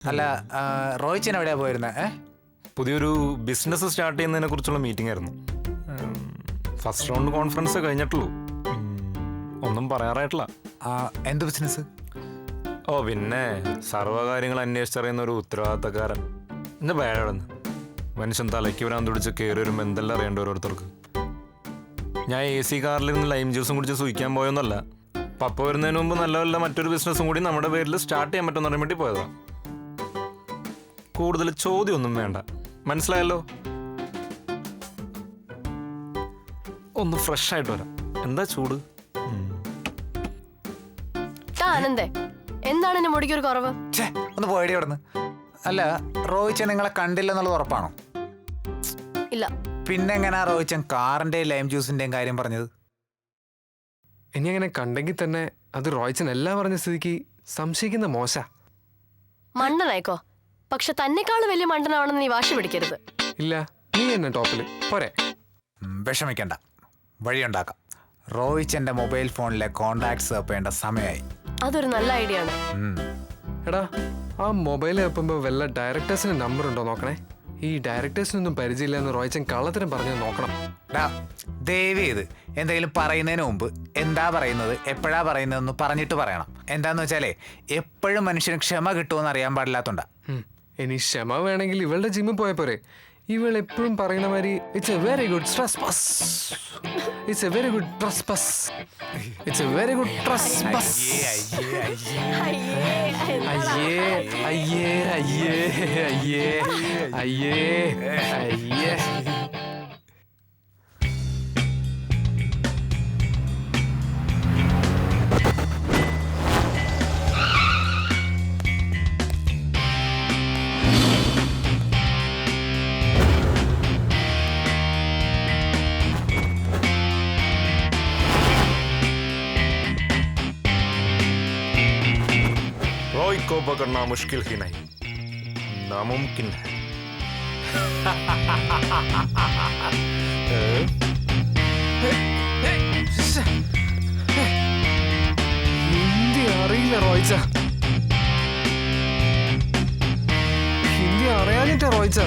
അല്ല റോയിച്ചൻ എവിടെയാ പോയിരുന്നത്? പുതിയൊരു ബിസിനസ് സ്റ്റാർട്ട് ചെയ്യുന്നതിനെ കുറിച്ചുള്ള മീറ്റിംഗ് ആയിരുന്നു. ഫസ്റ്റ് റൗണ്ട് കോൺഫറൻസ് കഴിഞ്ഞിട്ടുള്ളൂ. ഒന്നും പറയാറായിട്ടില്ല. എന്ത് ബിസിനസ്? ഓ പിന്നെ സർവ്വകാര്യങ്ങൾ അന്വേഷിച്ചറിയുന്ന ഒരു ഉത്തരവാദിത്തക്കാരൻ. എന്താ പേഴന്ന് മനുഷ്യൻ തലയ്ക്ക് വരാൻ തുടിച്ച് കയറി വരുമ്പോൾ എന്തെല്ലാം അറിയേണ്ട ഓരോരുത്തർക്ക്. ഞാൻ AC കാറിലിരുന്ന് ലൈം ജ്യൂസും കുടിച്ച് സൂഹിക്കാൻ പോയൊന്നല്ല. പപ്പ വരുന്നതിന് മുമ്പ് നല്ല മറ്റൊരു ബിസിനസ്സും കൂടി നമ്മുടെ പേരിൽ സ്റ്റാർട്ട് ചെയ്യാൻ പറ്റുമെന്ന് പറയാൻ വേണ്ടി പോയതാണ്. കൂടുതൽ ചോദ്യമൊന്നും വേണ്ട, മനസ്സിലായല്ലോ? ഒന്ന് ഫ്രഷ് ആയിട്ട് വരാം. എന്താ ചൂട്? ആനന്ദേ, എന്താണ് എന്റെ മുടിക്ക് ഒരു കുറവ്? ഒന്ന് പോയടി അവിടുന്ന്. അല്ല, റോയിച്ചൻ നിങ്ങളെ കണ്ടില്ലെന്നുള്ളത് ഉറപ്പാണോ? ഇല്ല. പിന്നെ എങ്ങനെയാ റോയിച്ചൻ കാറിന്റെയും ലൈം ജ്യൂസിന്റെയും കാര്യം പറഞ്ഞത്? ഇനി അങ്ങനെ കണ്ടെങ്കിൽ തന്നെ അത് റോയിച്ചൻ എല്ലാം പറഞ്ഞ സ്ഥിതിക്ക് സംശയിക്കുന്ന മോശ. മണ്ടനായിക്കോ, പക്ഷെ തന്നെക്കാളും വലിയ മണ്ടനാവണമെന്ന് നീ വാശി പിടിക്കരുത്. ഇല്ല, നീ എന്നെ ടോപ്പില് പോരെ. വിഷമിക്കണ്ട, വഴിയുണ്ടാക്കാം. റോയിച്ചന്റെ മൊബൈൽ ഫോണിലെ കോണ്ടാക്ട്സ് വെപ്പേണ്ട സമയമായി. അതൊരു നല്ല ഐഡിയ ആണ്. എടാ, ആ മൊബൈൽ വെപ്പുമ്പോ വല്ല ഡയറക്ടേഴ്സിന് നമ്പർ ഉണ്ടോ നോക്കണേ. ഈ ഡയറക്ടേഴ്സിനൊന്നും പരിചയമില്ല എന്ന് റോയിച്ചൻ കള്ളത്തരം പറഞ്ഞു നോക്കണം. ദയവ് ചെയ്ത് എന്തെങ്കിലും പറയുന്നതിന് മുമ്പ് എന്താ പറയുന്നത്, എപ്പോഴാ പറയുന്നതെന്ന് പറഞ്ഞിട്ട് പറയണം. എന്താന്ന് വെച്ചാലേ എപ്പോഴും മനുഷ്യന് ക്ഷമ കിട്ടുമെന്ന് അറിയാൻ പാടില്ലാത്തോണ്ടാ. ഇനി ക്ഷമ വേണമെങ്കിൽ ഇവളുടെ ജിമ്മിൽ പോയ പോരെ. ഇവൾ എപ്പോഴും പറയുന്ന മാതിരി it's a very good stress bus, it's a very good stress bus, it's a very good stress bus. അയ്യേ അയ്യേ അയ്യേ അയ്യേ അയ്യേ അയ്യേ. रोई को पकड़ना मुश्किल ही नहीं, नामुमकिन है. ഹിന്ദി അറിയില്ല റോയിച്ച, ഹിന്ദി അറിയാനിട്ടാ റോയിച്ച.